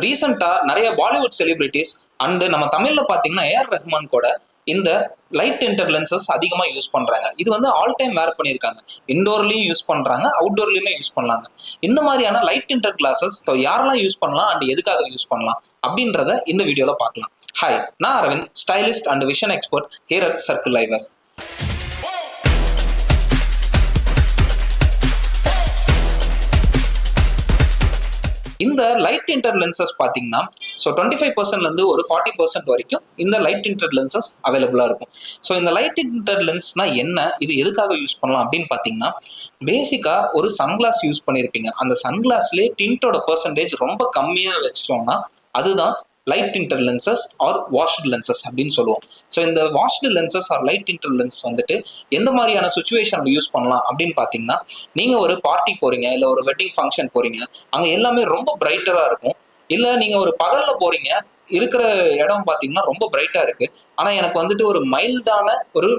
ரீசெண்டா நிறைய Bollywood celebrities and நம்ம தமிழ்ல பாத்தீங்கன்னா ஏஆர் ரஹ்மான் கூட இந்த லைட் டிண்டட் லென்சஸ் அதிகமா யூஸ் பண்றாங்க. இது வந்து ஆல் டைம் வேர் பண்ணியிருக்காங்க. இன்டோர்லயும் யூஸ் பண்றாங்க, அவுட்டோர்லயுமே யூஸ் பண்ணலாங்க. இந்த மாதிரியான லைட் டிண்டட் கிளாஸஸ் யாரெல்லாம் யூஸ் பண்ணலாம் அண்ட் எதுக்காக யூஸ் பண்ணலாம் அப்படின்றத இந்த வீடியோல பார்க்கலாம். ஹாய், நான் Aravind, stylist and vision expert here at circle eyewears. இந்த லைட் டிண்டட் லென்சஸ் பார்த்தீங்கன்னா 25% ஒரு 40% வரைக்கும் இந்த லைட் டிண்டட் லென்சஸ் அவைலபிளாக இருக்கும். ஸோ இந்த லைட் டிண்டட் லென்ஸ்னா என்ன, இது எதுக்காக யூஸ் பண்ணலாம் அப்படின்னு பார்த்தீங்கன்னா, பேசிக்காக ஒரு சன்கிளாஸ் யூஸ் பண்ணியிருப்பீங்க. அந்த சன்கிளாஸ்லேயே டிண்டோட பெர்சன்டேஜ் ரொம்ப கம்மியாக வச்சிட்டோம்னா அதுதான் light tinted lenses or washed lenses அப்படின்னு சொல்லுவோம். ஸோ இந்த washed lenses or light tinted lens வந்துட்டு எந்த மாதிரியான சுச்சுவேஷன்ல யூஸ் பண்ணலாம் அப்படின்னு பார்த்தீங்கன்னா, நீங்க ஒரு பார்ட்டி போறீங்க, இல்லை ஒரு வெட்டிங் ஃபங்க்ஷன் போறீங்க, அங்கே எல்லாமே ரொம்ப பிரைட்டரா இருக்கும். இல்லை நீங்க ஒரு பகல்ல போறீங்க, இருக்கிற இடம் பார்த்தீங்கன்னா ரொம்ப பிரைட்டா இருக்கு, ஆனா எனக்கு வந்துட்டு ஒரு மைல்டான ஒரு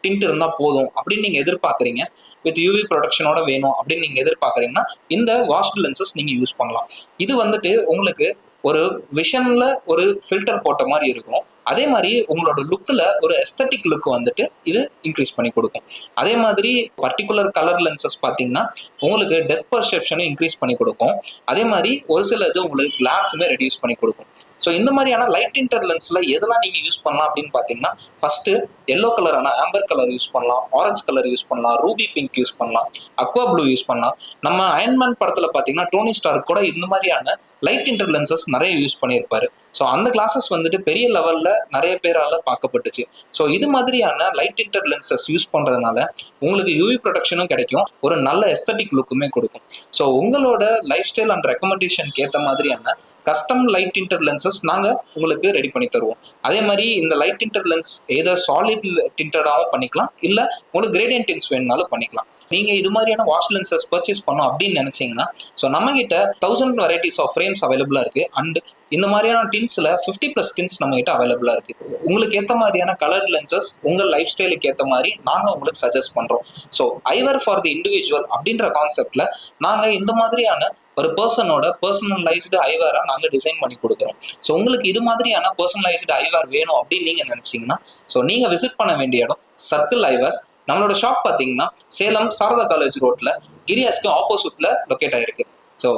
டிண்ட் இருந்தா போதும் அப்படின்னு நீங்க எதிர்பார்க்குறீங்க, வித் யூவி ப்ரொடக்ஷனோட வேணும் அப்படின்னு நீங்க எதிர்பார்க்குறீங்கன்னா இந்த வாஷ்டு லென்சஸ் நீங்க யூஸ் பண்ணலாம். இது வந்துட்டு உங்களுக்கு ஒரு விஷன்ல ஒரு ஃபில்டர் போட்ட மாதிரி இருக்கும். அதே மாதிரி உங்களோட லுக்கில் ஒரு எஸ்தட்டிக் லுக் வந்துட்டு இது இன்க்ரீஸ் பண்ணி கொடுக்கும். அதே மாதிரி பர்டிகுலர் கலர் லென்சஸ் பார்த்தீங்கன்னா உங்களுக்கு டெப்த் பர்செப்ஷனும் இன்க்ரீஸ் பண்ணி கொடுக்கும். அதே மாதிரி ஒரு சில இது உங்களுக்கு கிளாஸுமே ரெடியூஸ் பண்ணி கொடுக்கும். ஸோ இந்த மாதிரியான லைட் டிண்டட் லென்ஸ்ல எதெல்லாம் நீங்க யூஸ் பண்ணலாம் அப்படின்னு பார்த்தீங்கன்னா, ஃபர்ஸ்ட் எல்லோ கலரான ஆம்பர் கலர் யூஸ் பண்ணலாம், ஆரஞ்சு கலர் யூஸ் பண்ணலாம், ரூபி பிங்க் யூஸ் பண்ணலாம், அக்வா ப்ளூ யூஸ் பண்ணலாம். நம்ம அயன்மேன் படத்துல பார்த்தீங்கன்னா டோனி ஸ்டார் கூட இந்த மாதிரியான லைட் டிண்டட் லென்சஸ் நிறைய யூஸ் பண்ணியிருப்பாரு. ஸோ அந்த கிளாஸஸ் வந்துட்டு பெரிய லெவல்ல நிறைய பேரால பார்க்கப்பட்டுச்சு. ஸோ இது மாதிரியான லைட் டிண்டட் லென்சஸ் யூஸ் பண்றதுனால உங்களுக்கு யூவி ப்ரொடெக்ஷனும் கிடைக்கும், ஒரு நல்ல எஸ்தட்டிக் லுக்குமே கொடுக்கும். ஸோ உங்களோட லைஃப் ஸ்டைல் அண்ட் ரெக்கமெண்டேஷனுக்கு ஏற்ற மாதிரியான கஸ்டம் லைட் டிண்டட் லென்சஸ் நாங்க உங்களுக்கு ரெடி பண்ணி தருவோம். அதே மாதிரி இந்த லைட் டிண்டட் லென்ஸ் ஏதோ சாலிட் டிண்டடாகவும் பண்ணிக்கலாம், இல்ல உங்களுக்கு கிரேடியன்ட் டின்ஸ் வேணும்னாலும் பண்ணிக்கலாம். நீங்க இது மாதிரியான வாஷ் லென்சஸ் பர்ச்சேஸ் பண்ணோம் அப்படின்னு நினைச்சீங்கன்னா, ஸோ நம்ம கிட்ட 1000 வெரைட்டிஸ் ஆஃப் ஃப்ரேம்ஸ் அவைலபிளா இருக்கு. அண்ட் இந்த மாதிரியான டின்ஸ்ல 50+ டின்ஸ் நம்ம கிட்ட அவைலபிளா இருக்கு. உங்களுக்கு ஏற்ற மாதிரியான கலர் லென்சஸ் உங்க லைஃப் ஸ்டைலுக்கு ஏற்ற மாதிரி நாங்க உங்களுக்கு சஜஸ்ட் பண்றோம். ஸோ ஐவர் ஃபார் தி இண்டிவிஜுவல் அப்படின்ற கான்செப்ட்ல நாங்க இந்த மாதிரியான ஒரு பர்சனோட பர்சனலைஸ்டு ஐவேரா நாங்க டிசைன் பண்ணி கொடுக்குறோம். ஸோ உங்களுக்கு இது மாதிரியான பர்சனலைஸ்டு ஐவேர் வேணும் அப்படின்னு நீங்க நினைச்சீங்கன்னா, ஸோ நீங்க விசிட் பண்ண வேண்டிய இடம் சர்க்கிள் ஐவர்ஸ். நம்மளோட ஷாப் பார்த்தீங்கன்னா சேலம் சாரதா காலேஜ் ரோட்ல கிரியாஸ்க்கு ஆப்போசிட்ல லொக்கேட் ஆயிருக்கு. ஸோ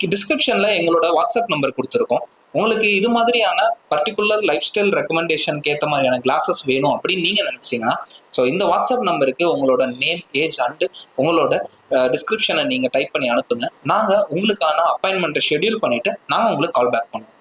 டிஸ்கிரிப்ஷன்ல எங்களோட வாட்ஸ்அப் நம்பர் கொடுத்துருக்கோம். உங்களுக்கு இது மாதிரியான பர்டிகுலர் லைஃப் ஸ்டைல் ரெக்கமெண்டேஷனுக்கு ஏற்ற மாதிரியான கிளாஸஸ் வேணும் அப்படின்னு நீங்க நினைச்சீங்கன்னா, ஸோ இந்த வாட்ஸ்அப் நம்பருக்கு உங்களோட நேம், ஏஜ் அண்ட் உங்களோட டிஸ்கிரிப்ஷனை நீங்க டைப் பண்ணி அனுப்புங்க. நாங்க உங்களுக்கான அப்பாயின்மெண்ட்டை ஷெட்யூல் பண்ணிட்டு நாங்க உங்களுக்கு கால் பேக் பண்ணுவோம்.